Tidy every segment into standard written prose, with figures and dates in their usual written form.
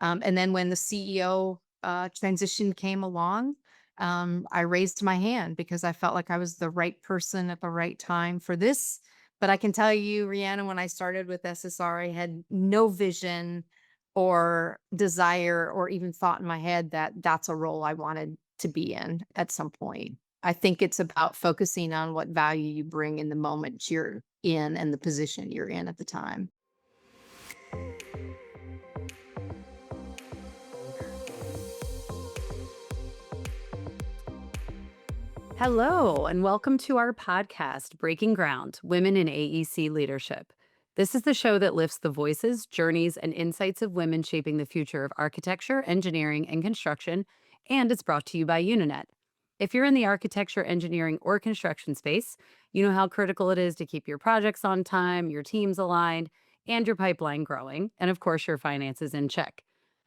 And then when the CEO transition came along, I raised my hand because I felt like I was the right person at the right time for this. But I can tell you, Rihanna, when I started with SSR, I had no vision or desire or even thought in my head that that's a role I wanted to be in at some point. I think it's about focusing on what value you bring in the moment you're in and the position you're in at the time. Hello, and welcome to our podcast, Breaking Ground Women in AEC Leadership. This is the show that lifts the voices, journeys, and insights of women shaping the future of architecture, engineering, and construction, and it's brought to you by Unanet. If you're in the architecture, engineering, or construction space, you know how critical it is to keep your projects on time, your teams aligned, and your pipeline growing, and of course, your finances in check.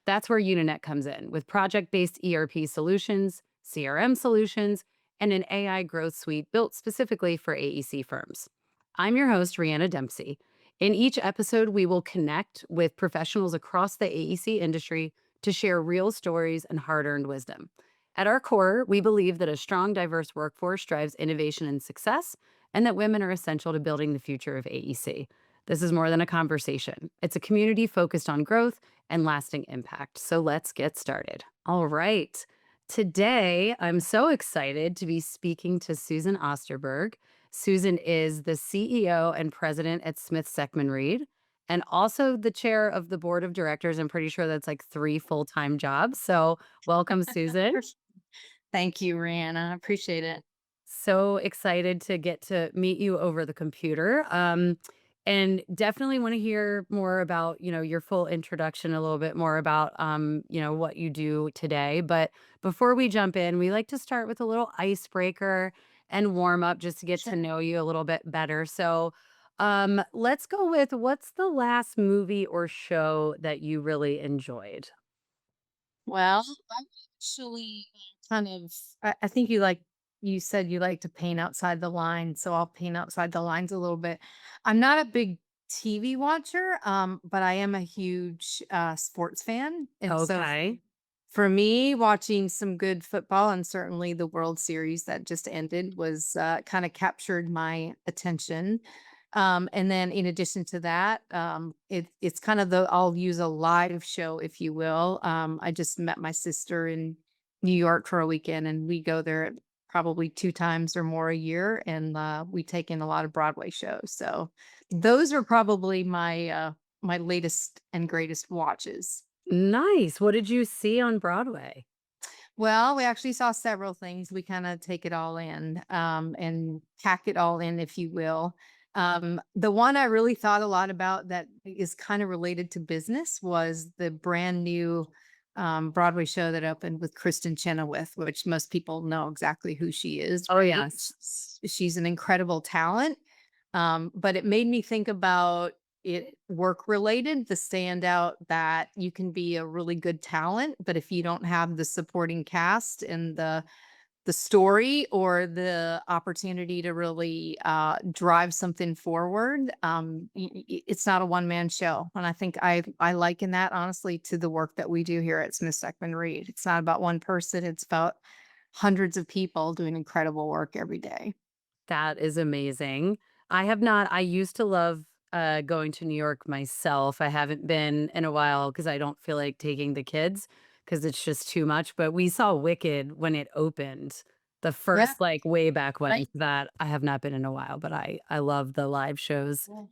That's where Unanet comes in with project based ERP solutions, CRM solutions, and an AI growth suite built specifically for AEC firms. I'm your host, Reanna Dempsey. In each episode, we will connect with professionals across the AEC industry to share real stories and hard earned wisdom. At our core, we believe that a strong, diverse workforce drives innovation and success, and that women are essential to building the future of AEC. This is more than a conversation, it's a community focused on growth and lasting impact. So let's get started. All right. Today, I'm so excited to be speaking to Susan Osterberg. Susan is the CEO and president at Smith Seckman Reid and also the chair of the board of directors. I'm pretty sure that's like three full-time jobs. So, welcome, Susan. Thank you, Rihanna. I appreciate it. So excited to get to meet you over the computer. And definitely want to hear more about, your full introduction, a little bit more about, what you do today. But before we jump in, we like to start with a little icebreaker and warm up just to get to Sure. know you a little bit better. So, let's go with what's the last movie or show that you really enjoyed? Well, I'm actually kind of, I think you said you like to paint outside the lines. So I'll paint outside the lines a little bit. I'm not a big TV watcher, but I am a huge sports fan. And so Okay. for me, watching some good football and certainly the World Series that just ended was kind of captured my attention. And then in addition to that, it's kind of I'll use a live show, if you will. I just met my sister in New York for a weekend, and we go there probably two times or more a year, and we take in a lot of Broadway shows. So those are probably my latest and greatest watches. Nice. What did you see on Broadway? Well, we actually saw several things. We kinda take it all in, and pack it all in, if you will. The one I really thought a lot about that is kinda related to business was the brand new, Broadway show that opened with Kristen Chenoweth, which most people know exactly who she is, Oh, right? yes. She's an incredible talent, but it made me think about it work related, the standout that you can be a really good talent, but if you don't have the supporting cast and the story or the opportunity to really drive something forward, it's not a one man show. And I think I liken that honestly to the work that we do here at Smith Seckman Reid. It's not about one person; it's about hundreds of people doing incredible work every day. That is amazing. I used to love, going to New York myself. I haven't been in a while because I don't feel like taking the kids because it's just too much, but we saw Wicked when it opened, the Yeah, first, like, way back when right. that I have not been in a while, but I love the live shows. Yeah.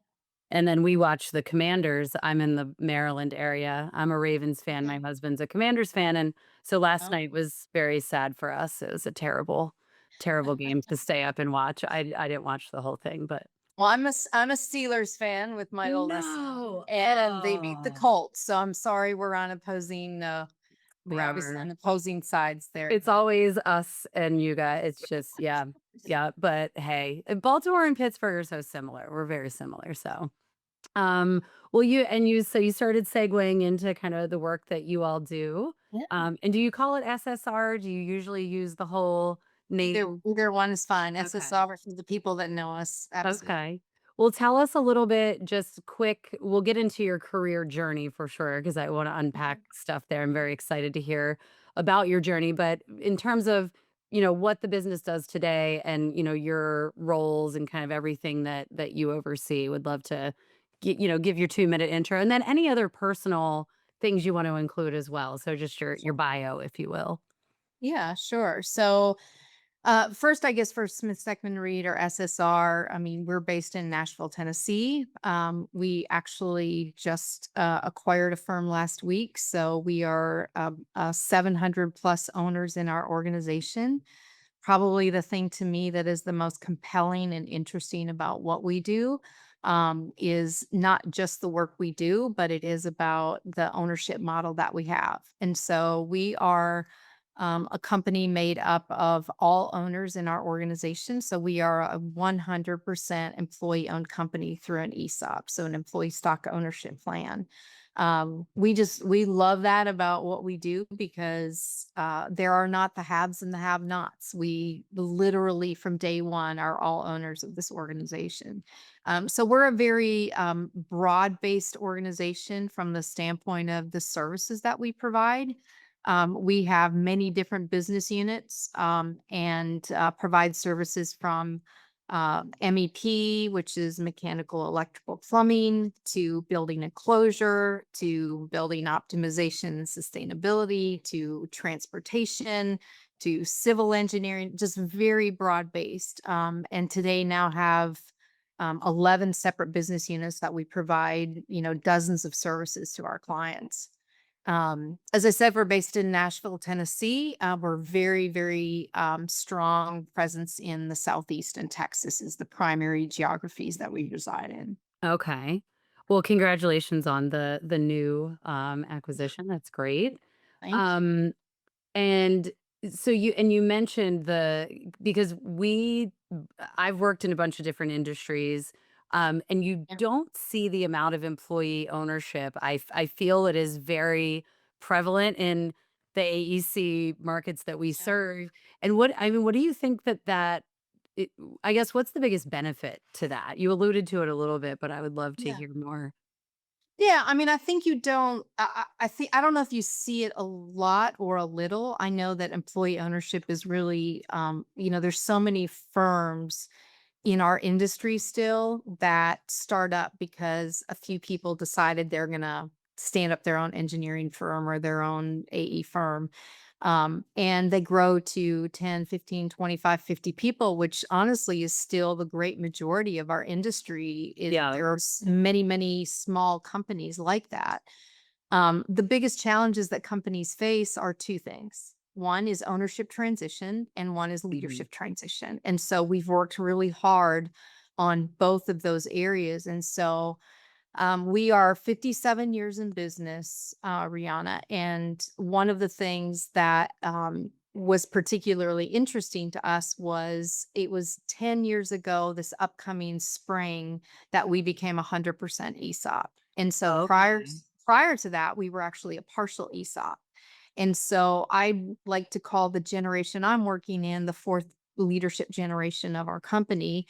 And then we watched the Commanders. I'm in the Maryland area. I'm a Ravens fan, my Okay. husband's a Commanders fan, and so last Oh. night was very sad for us. It was a terrible, terrible game to stay up and watch. I didn't watch the whole thing, but Well, I'm a Steelers fan with my oldest, no. and they beat the Oh, Colts, so I'm sorry we're on opposing, we're obviously on bummer. opposing sides there, It's always us and you guys. It's just yeah, yeah, but hey, Baltimore and Pittsburgh are so similar. We're very similar, so Um, well, you started segueing into kind of the work that you all do. yeah. And do you call it SSR? Do you usually use the whole Either name? either one is fine. Okay. SSR for the people that know us, absolutely. Okay. Well, tell us a little bit, just quick. We'll get into your career journey for sure, because I want to unpack Mhm. stuff there. I'm very excited to hear about your journey. But in terms of, what the business does today and, your roles and kind of everything that you oversee, would love to give your 2-minute intro, and then any other personal things you want to include as well. So just your Sure. bio, if you will. Yeah, sure. So, first, I guess for Smith Seckman Reid or SSR, I mean, we're based in Nashville, Tennessee. We actually just acquired a firm last week, so we are 700 plus owners in our organization. Probably the thing to me that is the most compelling and interesting about what we do is not just the work we do, but it is about the ownership model that we have. And so we are a company made up of all owners in our organization. So we are a 100% employee owned company through an ESOP, so an employee stock ownership plan. We love that about what we do because there are not the haves and the have nots. We literally from day one are all owners of this organization. So we're a very broad based organization from the standpoint of the services that we provide. We have many different business units and provide services from MEP, which is mechanical, electrical, plumbing, to building enclosure, to building optimization and sustainability, to transportation, to civil engineering, just very broad based. And today now have 11 separate business units that we provide, dozens of services to our clients. As I said, we're based in Nashville, Tennessee. We're very, very strong presence in the Southeast and Texas is the primary geographies that we reside in. Okay. Well, congratulations on the new acquisition. That's great. Thank you. Um, And so you mentioned because I've worked in a bunch of different industries, and you Yeah. don't see the amount of employee ownership. I feel it is very prevalent in the AEC markets that we Yeah. serve. And what do you think it, I guess, what's the biggest benefit to that? You alluded to it a little bit, but I would love to Yeah. hear more. Yeah, I mean, I think you don't. I think I don't know if you see it a lot or a little. I know that employee ownership is really, there's so many firms in our industry still that start up because a few people decided they're going to stand up their own engineering firm or their own AE firm. And they grow to 10, 15, 25, 50 people, which honestly is still the great majority of our industry. Yeah. There are many, many small companies like that. The biggest challenges that companies face are two things. One is ownership transition, and one is Mhm. leadership transition. And so we've worked really hard on both of those areas. And so we are 57 years in business, Rihanna. And one of the things that was particularly interesting to us was it was 10 years ago, this upcoming spring, that we became 100% ESOP. And so Okay. prior to that, we were actually a partial ESOP. And so I like to call the generation I'm working in the fourth leadership generation of our company.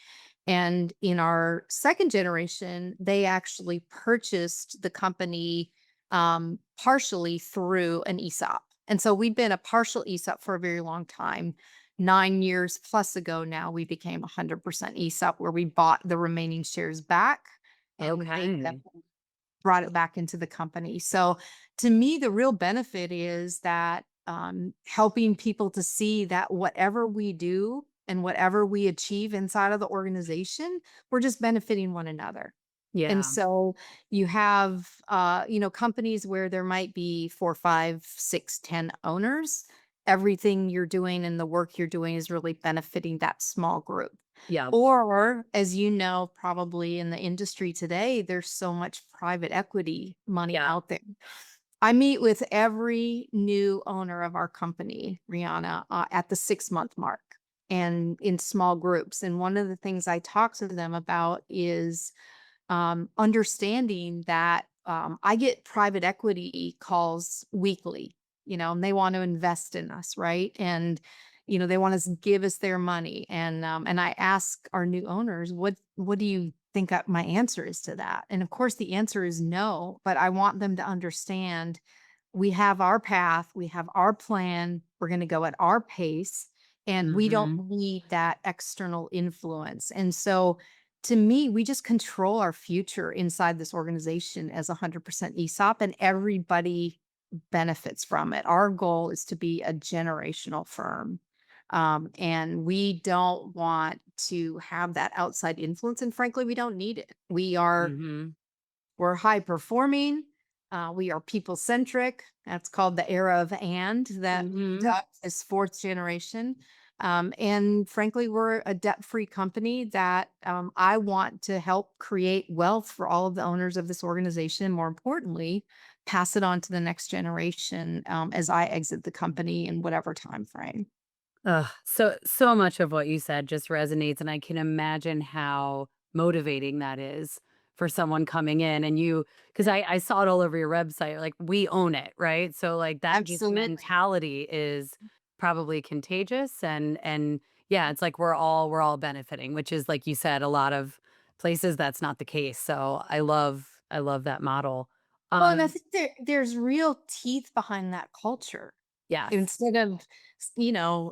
And in our second generation, they actually purchased the company partially through an ESOP. And so we've been a partial ESOP for a very long time. 9 years plus ago now, we became 100% ESOP, where we bought the remaining shares back and made them Okay. brought it back into the company. So to me, the real benefit is that helping people to see that whatever we do and whatever we achieve inside of the organization, we're just benefiting one another. And Yeah. so you have, companies where there might be four, five, six, 10 owners. Everything you're doing and the work you're doing is really benefiting that small group. Yeah. Or, as you know, probably in the industry today, there's so much private equity money Yeah. out there. I meet with every new owner of our company, Rihanna, at the 6 month mark and in small groups. And one of the things I talk to them about is understanding that I get private equity calls weekly, and they want to invest in us, right? And they want to give us their money, and I ask our new owners, what do you my answer is to that? And of course, the answer is no, but I want them to understand we have our path, we have our plan, we're going to go at our pace, and we don't Mhm. need that external influence. And so, to me, we just control our future inside this organization as 100% ESOP, and everybody benefits from it. Our goal is to be a generational firm. And we don't want to have that outside influence. And frankly, we don't need it. Mhm. We're high performing. We are people centric. That's called the era of that Mhm. Duck is fourth generation. And frankly, we're a debt free company that I want to help create wealth for all of the owners of this organization. More importantly, pass it on to the next generation as I exit the company in whatever time frame. Ugh, so much of what you said just resonates, and I can imagine how motivating that is for someone coming in and you because I saw it all over your website, like, "We own it," right? So, like, that just Absolutely. mentality is probably contagious and yeah, it's like we're all benefiting, which is, like you said, a lot of places that's not the case, so I love that model. Well, and I Um, think there's real teeth behind that culture. yes. Instead of,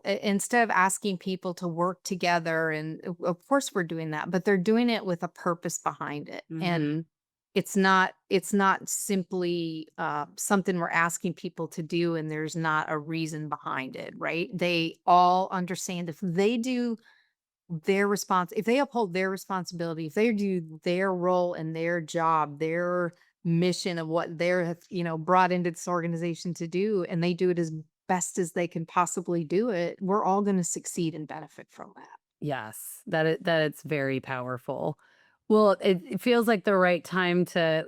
instead of asking people to work together, and of course we're doing that, but they're doing it with a purpose behind it. And Mhm. it's not simply something we're asking people to do and there's not a reason behind it, right? They all understand if they do if they uphold their responsibility, if they do their role and their job, their mission of what they're, brought into this organization to do, and they do it as best as they can possibly do it, we're all going to succeed and benefit from that. Yes, that it's very powerful. Well, it feels like the right time to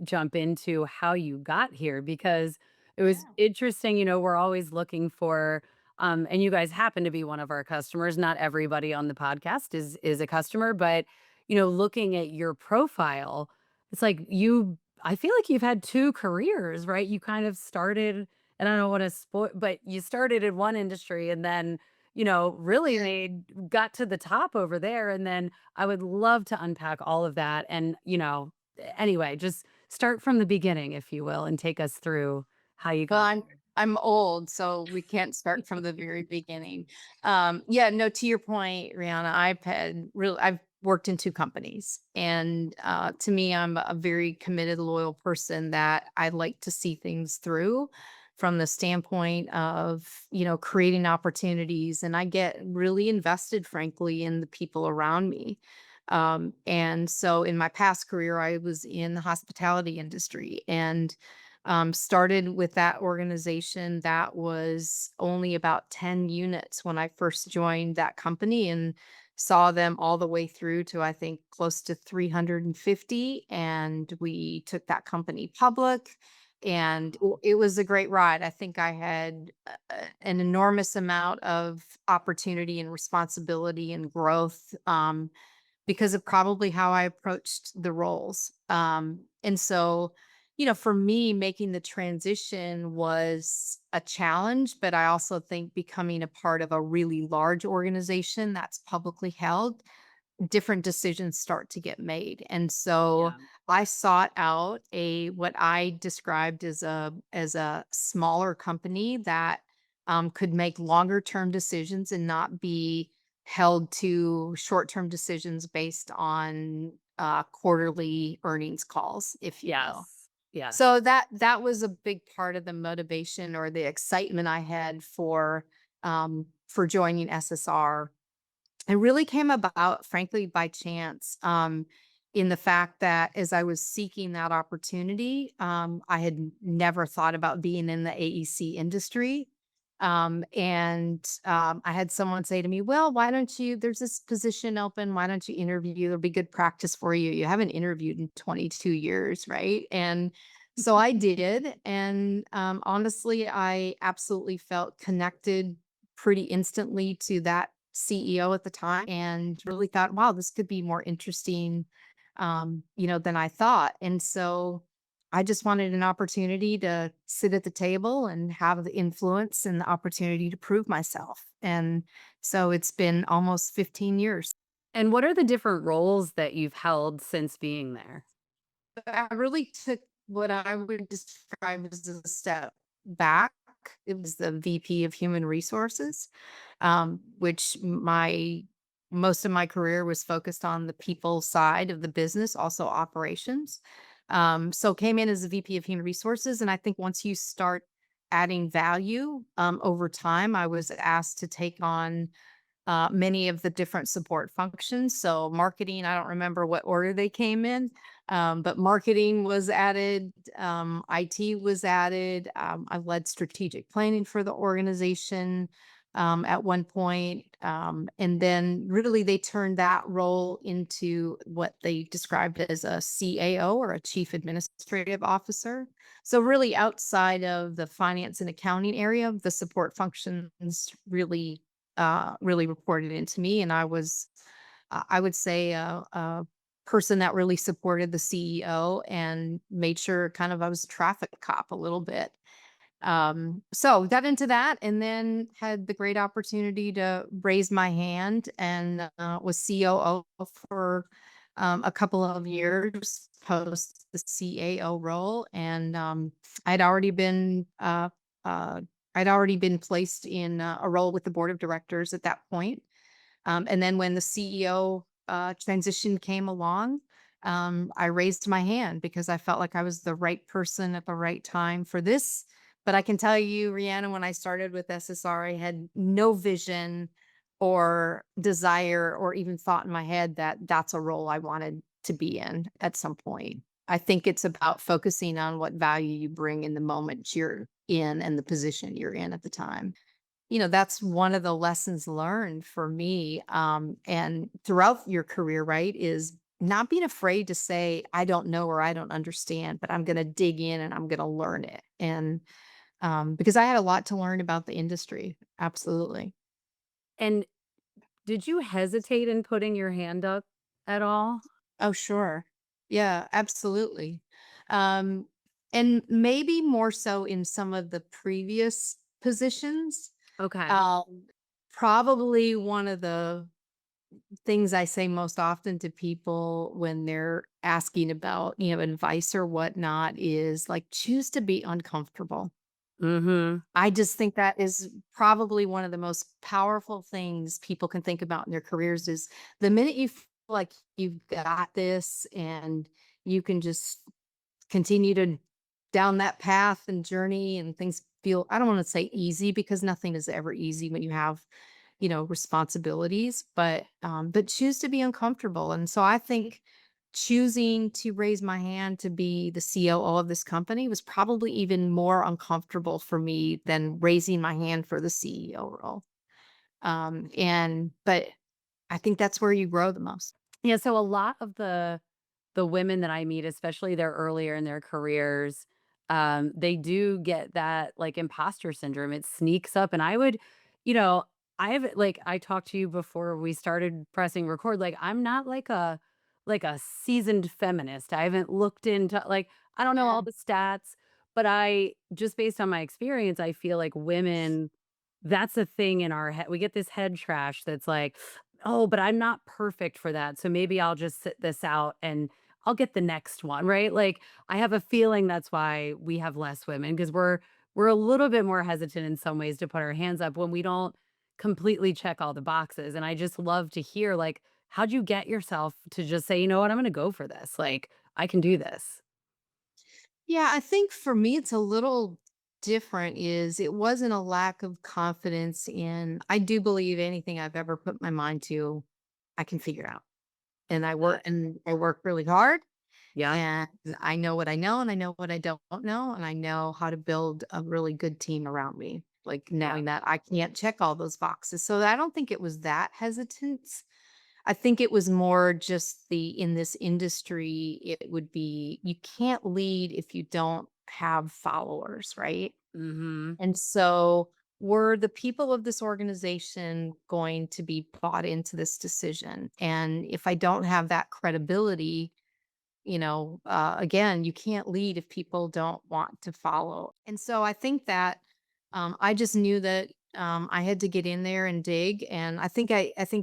jump into how you got here because it was Yeah. interesting. We're always looking for, and you guys happen to be one of our customers. Not everybody on the podcast is a customer, but looking at your profile, it's like you. I feel like you've had two careers, right? You kind of started, and I don't want to spoil, but you started in one industry and then really made got to the top over there, and then I would love to unpack all of that and, anyway, just start from the beginning, if you will, and take us through how you Well, got I'm old, so we can't start from the very beginning. Yeah, no, to your point, Rihanna, I've worked in two companies, and to me, I'm a very committed, loyal person that I like to see things through from the standpoint of creating opportunities, and I get really invested, frankly, in the people around me. And so, in my past career, I was in the hospitality industry, and started with that organization that was only about 10 units when I first joined that company, and saw them all the way through to I think close to 350. And we took that company public, and it was a great ride. I think I had an enormous amount of opportunity and responsibility and growth. Because of probably how I approached the roles. And so, for me, making the transition was a challenge, but I also think becoming a part of a really large organization that's publicly held, different decisions start to get made. And so Yeah. I sought out what I described as a smaller company that could make longer term decisions and not be held to short term decisions based on quarterly earnings calls, if you will. Yes. Yes. So that was a big part of the motivation or the excitement I had for joining SSR. It really came about, frankly, by chance, in the fact that as I was seeking that opportunity, I had never thought about being in the AEC industry. I had someone say to me, "Well, why don't you? There's this position open. Why don't you interview? It'll be good practice for you. You haven't interviewed in 22 years, right?" And so I did. And honestly, I absolutely felt connected pretty instantly to that CEO at the time, and really thought, wow, this could be more interesting, than I thought. And so I just wanted an opportunity to sit at the table and have the influence and the opportunity to prove myself. And so it's been almost 15 years. And what are the different roles that you've held since being there? I really took what I would describe as a step back. It was the VP of Human Resources, which my most of my career was focused on the people side of the business, also operations. So came in as a VP of Human Resources, and I think once you start adding value over time, I was asked to take on many of the different support functions. So marketing, I don't remember what order they came in, but marketing was added, IT was added. I led strategic planning for the organization at one point. And then really they turned that role into what they described as a CAO or a chief administrative officer. So really outside of the finance and accounting area, the support functions really reported into me, and I was, I would say, a person that really supported the CEO and made sure kind of I was a traffic cop a little bit. So got into that, and then had the great opportunity to raise my hand and was COO for a couple of years post the CAO role, and I'd already been uh, I'd already been placed in a role with the board of directors at that point. And then when the CEO transition came along, I raised my hand because I felt like I was the right person at the right time for this. But I can tell you, Rihanna, when I started with SSR, I had no vision or desire or even thought in my head that that's a role I wanted to be in at some point. I think it's about focusing on what value you bring in the moment you're in and the position you're in at the time. That's one of the lessons learned for me, and throughout your career, right, is not being afraid to say, "I don't know," or "I don't understand," but I'm gonna dig in and I'm gonna learn it, and, because I had a lot to learn about the industry. Absolutely. And did you hesitate in putting your hand up at all? Oh, sure. Yeah, absolutely. Um, and maybe more so in some of the previous positions. Okay. Um, Probably one of the things I say most often to people when they're asking about, advice or whatnot is like choose to be uncomfortable. Mhm. I just think that is probably one of the most powerful things people can think about in their careers is the minute you feel like you've got this and you can just continue to down that path and journey and things feel, I don't want to say easy because nothing is ever easy when you have, responsibilities, but choose to be uncomfortable. And so I think choosing to raise my hand to be the COO of this company was probably even more uncomfortable for me than raising my hand for the CEO role. And but I think that's where you grow the most. Yeah, so a lot of the women that I meet, especially they're earlier in their careers, they do get that like imposter syndrome. It sneaks up, and I would, you know, I have like I talked to you before we started pressing record. Like I'm not like a seasoned feminist. I haven't looked into like I don't know Yeah. all the stats, but I just based on my experience, I feel like women. That's a thing in our head. We get this head trash that's like, oh, but I'm not perfect for that. So maybe I'll just sit this out and I'll get the next one, right? Like I have a feeling that's why we have less women because we're a little bit more hesitant in some ways to put our hands up when we don't completely check all the boxes. And I just love to hear like how'd you get yourself to just say, you know what, I'm gonna go for this. Like I can do this. Yeah, I think for me it's a little different is it wasn't a lack of confidence in I do believe anything I've ever put my mind to, I can figure out. And I work really hard Yeah. and I know what I know and I know what I don't know and I know how to build a really good team around me. Like Yeah. knowing that I can't check all those boxes. So I don't think it was that hesitance. I think it was more just the in this industry, it would be you can't lead if you don't have followers, right? Mm-hmm. And so were the people of this organization going to be bought into this decision? And if I don't have that credibility, again, you can't lead if people don't want to follow. And so I think that I just knew that I had to get in there and dig, and I think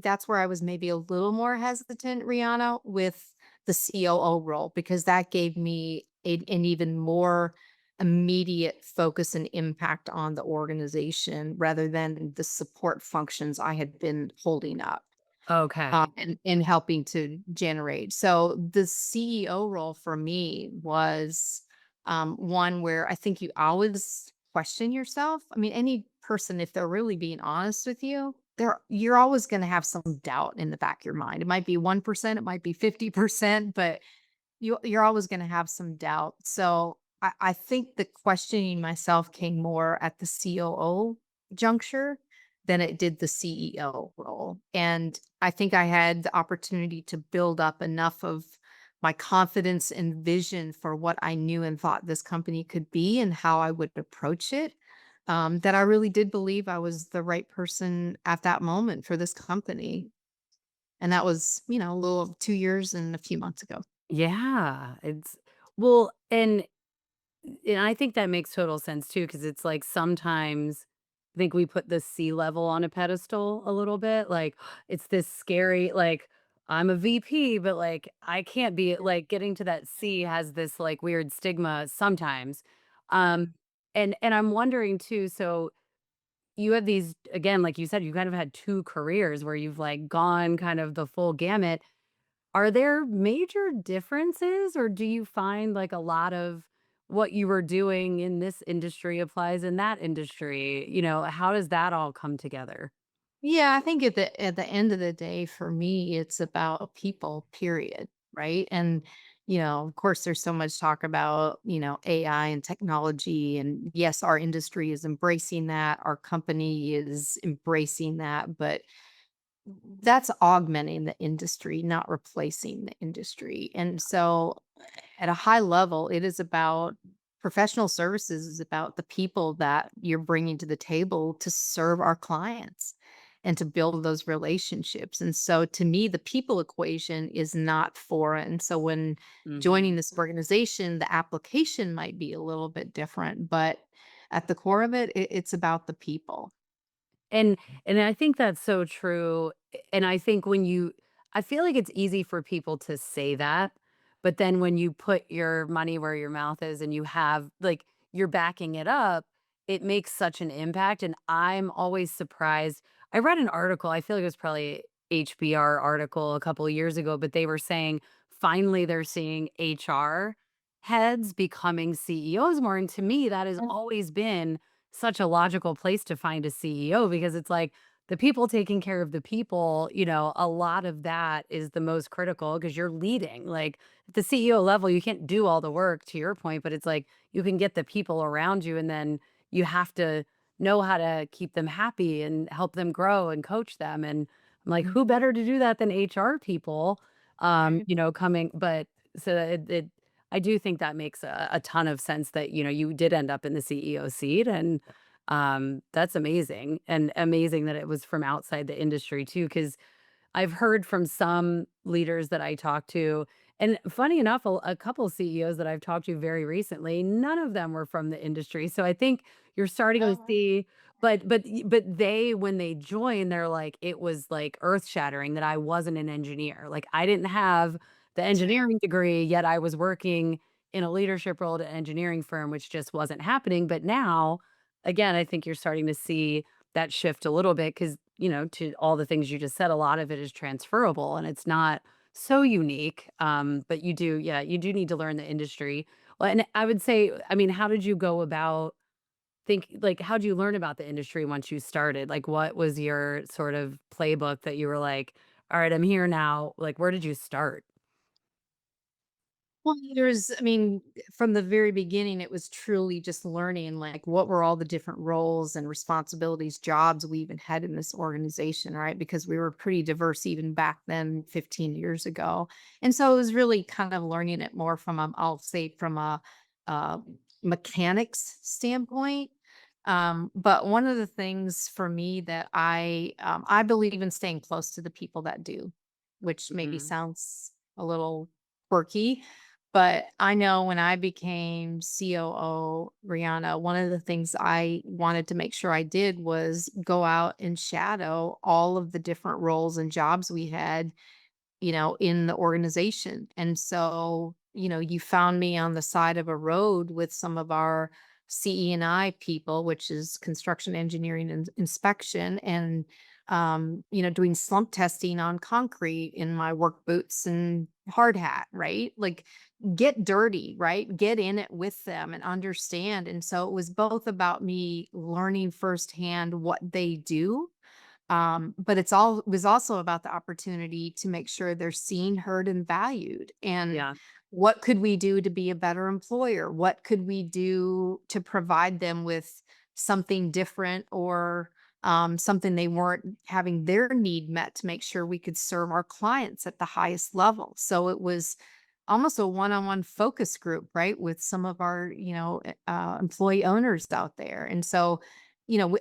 that's where I was maybe a little more hesitant, Rihanna, with the COO role because that gave me an even more immediate focus and impact on the organization rather than the support functions I had been holding up Okay. and helping to generate. So the CEO role for me was one where I think you always question yourself. I mean, any person, if they're really being honest with you, you're always going to have some doubt in the back of your mind. It might be 1%, it might be 50%, but you're always gonna have some doubt. So I think the questioning myself came more at the COO juncture than it did the CEO role. And I think I had the opportunity to build up enough of my confidence and vision for what I knew and thought this company could be and how I would approach it. That I really did believe I was the right person at that moment for this company. And that was, a little of 2 years and a few months ago. Yeah, it's well, and I think that makes total sense too, because it's like sometimes I think we put the C level on a pedestal a little bit. Like it's this scary, like I'm a VP, but like I can't be like getting to that C has this like weird stigma sometimes. Um and I'm wondering too, so you have these again, like you said, you kind of had two careers where you've like gone kind of the full gamut. Are there major differences, or do you find, like, a lot of what you were doing in this industry applies in that industry? How does that all come together? Yeah, I think at the end of the day, for me, it's about people, period, right? And of course, there's so much talk about AI and technology, and yes, our industry is embracing that. Our company is embracing that, but that's augmenting the industry, not replacing the industry. And so at a high level, it is about professional services is about the people that you're bringing to the table to serve our clients and to build those relationships. And so to me, the people equation is not foreign. So when Mhm. joining this organization, the application might be a little bit different, but at the core of it, it's about the people. And and I think that's so true, and I think I feel like it's easy for people to say that, but then when you put your money where your mouth is and you have like, you're backing it up, it makes such an impact, and I'm always surprised. I read an article, I feel like it was probably HBR article a couple of years ago, but they were saying finally they're seeing HR heads becoming CEOs more, and to me, that has always been such a logical place to find a CEO because it's like the people taking care of the people, a lot of that is the most critical because you're leading. Like at the CEO level, you can't do all the work to your point, but it's like you can get the people around you and then you have to know how to keep them happy and help them grow and coach them. And I'm like, who better to do that than HR people? Right. Coming, but so I do think that makes a ton of sense that, you did end up in the CEO seat and that's amazing and amazing that it was from outside the industry too, because I've heard from some leaders that I talk to, and funny enough, a couple CEOs that I've talked to very recently, none of them were from the industry. So I think you're starting to see, but they when they joined, they're like, it was like earth shattering that I wasn't an engineer. Like I didn't have the engineering degree, yet I was working in a leadership role at an engineering firm, which just wasn't happening. But now, again, I think you're starting to see that shift a little bit because, to all the things you just said, a lot of it is transferable and it's not so unique. But yeah, you do need to learn the industry. Well, and I would say, I mean, how did you go about how did you learn about the industry once you started? Like, what was your sort of playbook that you were like, all right, I'm here now. Like, where did you start? Well, I mean, from the very beginning, it was truly just learning like what were all the different roles and responsibilities, jobs we even had in this organization, right? Because we were pretty diverse even back then, 15 years ago. And so it was really kind of learning it more from I'll say from a, uh mechanics standpoint. But one of the things for me that I believe in staying close to the people that do, which maybe Mhm. sounds a little quirky, But I know when I became COO, Rihanna, one of the things I wanted to make sure I did was go out and shadow all of the different roles and jobs we had, in the organization. And so, you found me on the side of a road with some of our CE&I people, which is construction engineering and inspection, and doing slump testing on concrete in my work boots and hard hat, right? Like get dirty, right? Get in it with them and understand. And so it was both about me learning firsthand what they do, but it was also about the opportunity to make sure they're seen, heard, and valued. And Yeah. what could we do to be a better employer? What could we do to provide them with something different, or something they weren't having their need met, to make sure we could serve our clients at the highest level? So it was almost a one-on-one focus group, right, with some of our, employee owners out there. And so,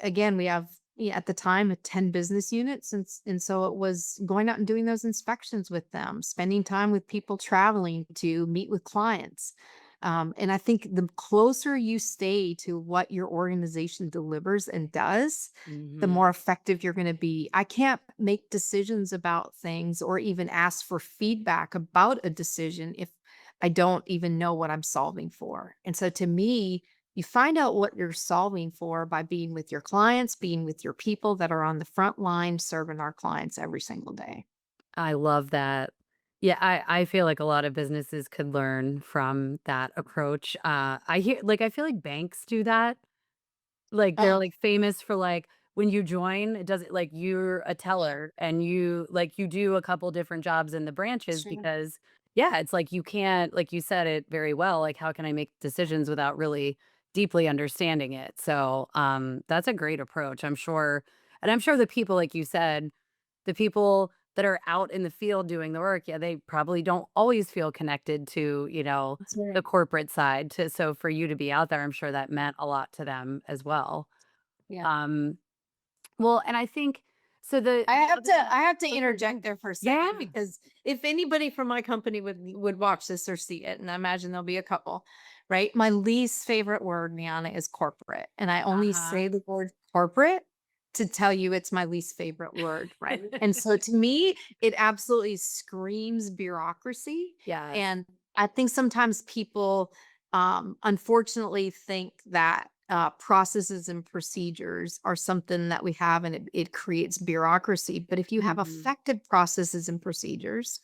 again, we have, at the time, 10 business units. And so it was going out and doing those inspections with them, spending time with people traveling to meet with clients. And I think the closer you stay to what your organization delivers and does, the Mhm. more effective you're going to be. I can't make decisions about things or even ask for feedback about a decision if I don't even know what I'm solving for. And so to me, you find out what you're solving for by being with your clients, being with your people that are on the front line serving our clients every single day. I love that. Yeah, I feel like a lot of businesses could learn from that approach. I feel like banks do that. Like, they're, Oh, like, famous for, like, when you join, it doesn't like, you're a teller and you do a couple different jobs in the branches sure. because yeah, it's like you can't like you said it very well, like, how can I make decisions without really deeply understanding it? So, that's a great approach, I'm sure the people, like you said, the people that are out in the field doing the work, yeah, they probably don't always feel connected to, That's right. the corporate side to so for you to be out there, I'm sure that meant a lot to them as well. Yeah. Um, well, and I think so I the have other to thing I have to oh, sorry, go interject ahead. there for a Yeah. second, because if anybody from my company would watch this or see it, and I imagine there'll be a couple, right? My least favorite word, Niana, is corporate. And I only Uh-huh. say the word corporate to tell you it's my least favorite word, right? And so to me, it absolutely screams bureaucracy. Yes. And I think sometimes people unfortunately think that processes and procedures are something that we have, and it creates bureaucracy. But if you have Mhm. effective processes and procedures,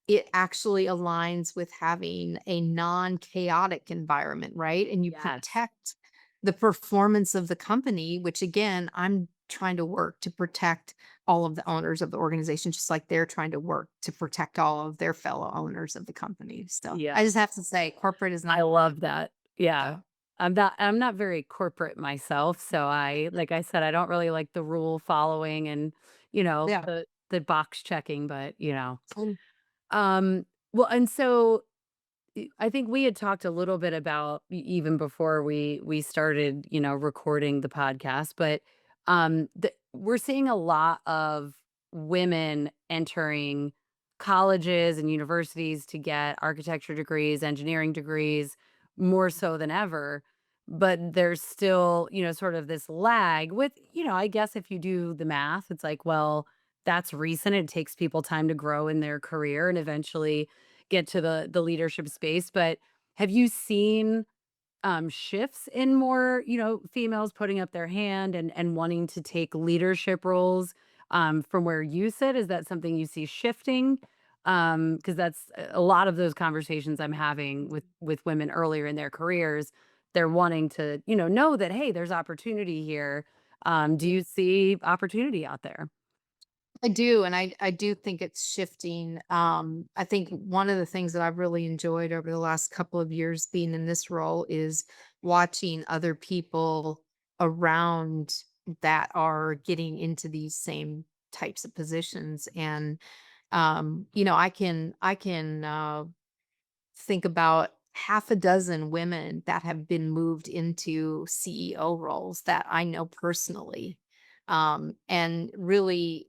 it actually aligns with having a non-chaotic environment, right? And you Yes. protect the performance of the company, which again, I'm trying to work to protect all of the owners of the organization, just like they're trying to work to protect all of their fellow owners of the company. So Yeah. I just have to say, corporate is I not. love that. Yeah. I'm not very corporate myself, so like I said, I don't really like the rule following and, Yeah. the box checking, but, Mm. well, and so I think we had talked a little bit about even before we started, recording the podcast, but we're seeing a lot of women entering colleges and universities to get architecture degrees, engineering degrees, more so than ever. But there's still, sort of this lag with, I guess if you do the math, it's like, well, that's recent. It takes people time to grow in their career and eventually get to the leadership space, but have you seen, shifts in more, females putting up their hand and wanting to take leadership roles, from where you sit? Is that something you see shifting? Because that's a lot of those conversations I'm having with women earlier in their careers. They're wanting to, know that, "Hey, there's opportunity here." Do you see opportunity out there? I do, and I do think it's shifting. I think one of the things that I've really enjoyed over the last couple of years being in this role is watching other people around that are getting into these same types of positions. And I can think about half a dozen women that have been moved into CEO roles that I know personally. And really,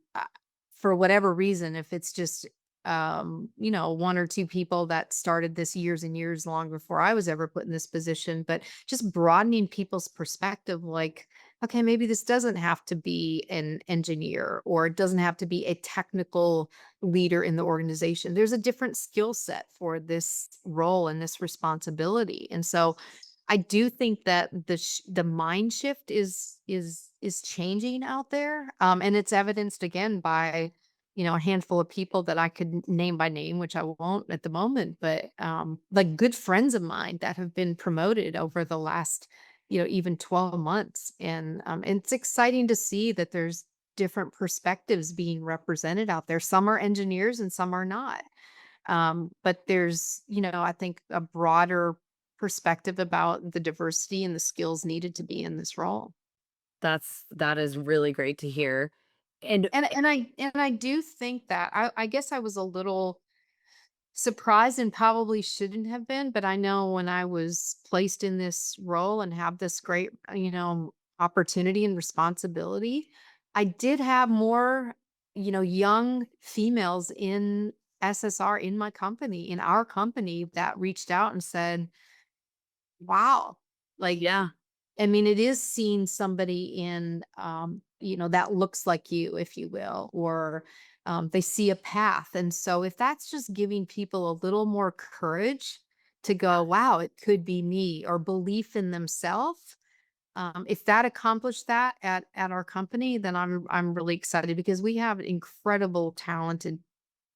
for whatever reason, if it's just one or two people that started this years and years long before I was ever put in this position, but just broadening people's perspective, like, okay, maybe this doesn't have to be an engineer or it doesn't have to be a technical leader in the organization. There's a different skill set for this role and this responsibility. And so I do think that the mind shift is changing out there, and it's evidenced again by a handful of people that I could name by name, which I won't at the moment, but like good friends of mine that have been promoted over the last even 12 months, and it's exciting to see that there's different perspectives being represented out there. Some are engineers and some are not. But there's, I think a broader perspective about the diversity and the skills needed to be in this role. That is really great to hear. And And I do think that I guess I was a little surprised and probably shouldn't have been, but I know when I was placed in this role and have this great, opportunity and responsibility, I did have more, young females in SSR in my company, in our company that reached out and said, wow, like, yeah. I mean, it is seeing somebody in, that looks like you, if you will, or they see a path. And so, if that's just giving people a little more courage to go, wow, it could be me, or belief in themselves, if that accomplished that at our company, then I'm really excited because we have incredible, talented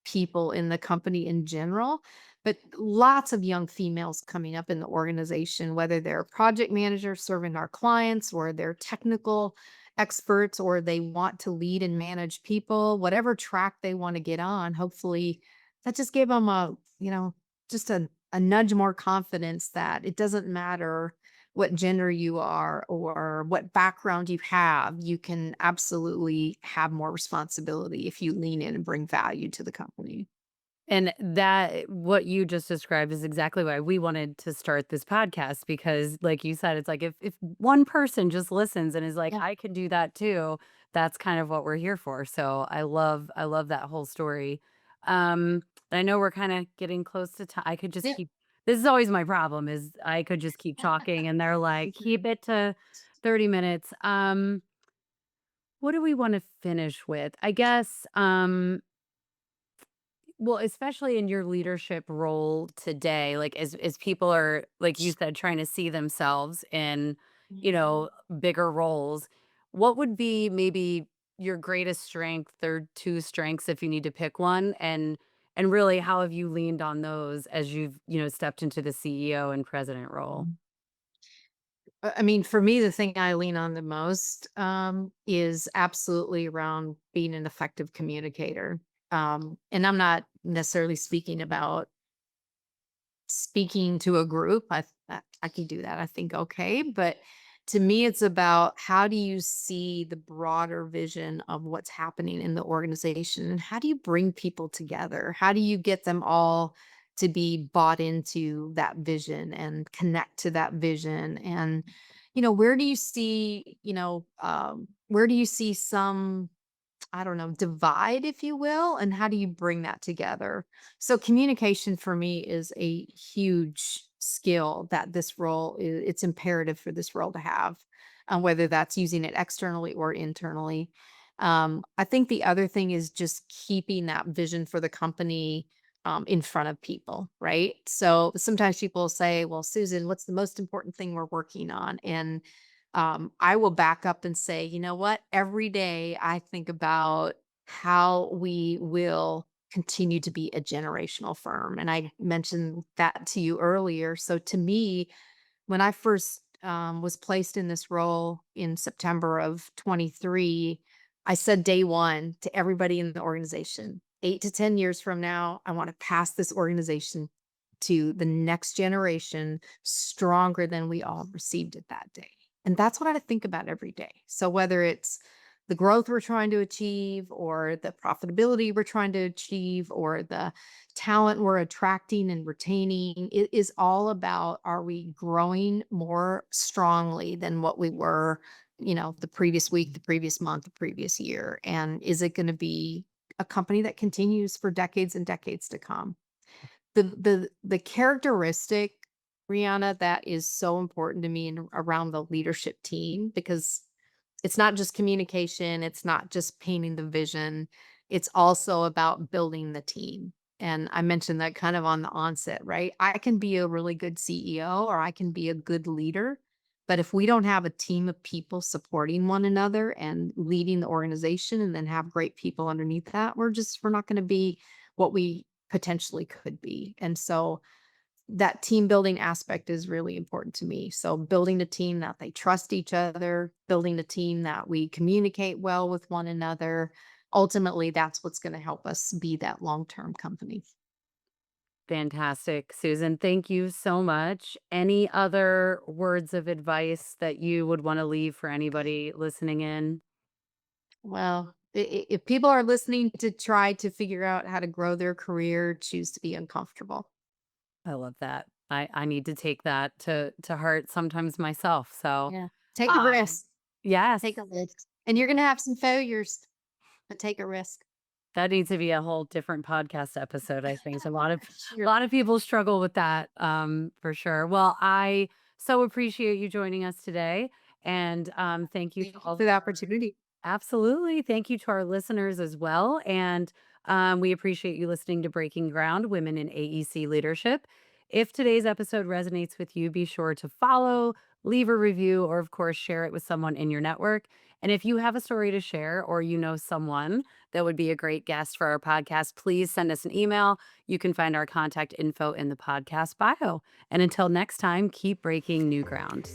people in the company in general, but lots of young females coming up in the organization, whether they're project managers serving our clients or they're technical experts or they want to lead and manage people, whatever track they want to get on. Hopefully, that just gave them just a nudge more confidence that it doesn't matter what gender you are or what background you have, you can absolutely have more responsibility if you lean in and bring value to the company. And that what you just described is exactly why we wanted to start this podcast because like you said, it's like if one person just listens and is like, Yeah. I can do that too, that's kind of what we're here for. So I love that whole story. And I know we're kind of getting close to time. I could just Yeah. keep this is always my problem is I could just keep talking and they're like, keep it to 30 minutes. What do we want to finish with? I guess well, especially in your leadership role today, like as people are, like you said, trying to see themselves in, Mhm. bigger roles, what would be maybe your greatest strength or two strengths if you need to pick one? And really how have you leaned on those as you've, stepped into the CEO and president role? I mean, for me, the thing I lean on the most is absolutely around being an effective communicator. And I'm not necessarily speaking about speaking to a group. I can do that. I think okay, but to me, it's about how do you see the broader vision of what's happening in the organization, and how do you bring people together? How do you get them all to be bought into that vision and connect to that vision? And where do you see where do you see some, I don't know, divide, if you will, and how do you bring that together? So communication for me is a huge skill that this role it's imperative for this role to have, whether that's using it externally or internally. I think the other thing is just keeping that vision for the company in front of people, right? So sometimes people will say, "Well, Susan, what's the most important thing we're working on?" And I will back up and say, you know what? Every day I think about how we will continue to be a generational firm. And I mentioned that to you earlier. So to me, when I first was placed in this role in September of 23, I said day one to everybody in the organization, 8 to 10 years from now, I want to pass this organization to the next generation stronger than we all received it that day. And that's what I think about every day. So whether it's the growth we're trying to achieve or the profitability we're trying to achieve or the talent we're attracting and retaining, it is all about, are we growing more strongly than what we were, the previous week, the previous month, the previous year? And is it going to be a company that continues for decades and decades to come. The characteristic, Rihanna, that is so important to me and around the leadership team, because it's not just communication, it's not just painting the vision, it's also about building the team. And I mentioned that kind of on the onset, right? I can be a really good CEO or I can be a good leader, but if we don't have a team of people supporting one another and leading the organization and then have great people underneath that, we're not going to be what we potentially could be. And so that team building aspect is really important to me. So building a team that they trust each other, building a team that we communicate well with one another. Ultimately, that's what's going to help us be that long-term company. Fantastic, Susan. Thank you so much. Any other words of advice that you would want to leave for anybody listening in? Well, if people are listening to try to figure out how to grow their career, choose to be uncomfortable. I love that. I need to take that to heart sometimes myself. So, Yeah. Take a um, risk. yes, Take a risk. And you're going to have some failures, but take a risk. that needs to be a whole different podcast episode, I think. A Sure. lot of people struggle with that, for sure. Well, I so appreciate you joining us today, and thank you Thank to you all. for the opportunity. Absolutely. Thank you to our listeners as well. And we appreciate you listening to Breaking Ground Women in AEC Leadership. If today's episode resonates with you, be sure to follow, leave a review, or of course, share it with someone in your network. And if you have a story to share or you know someone that would be a great guest for our podcast, please send us an email. You can find our contact info in the podcast bio. And until next time, keep breaking new ground.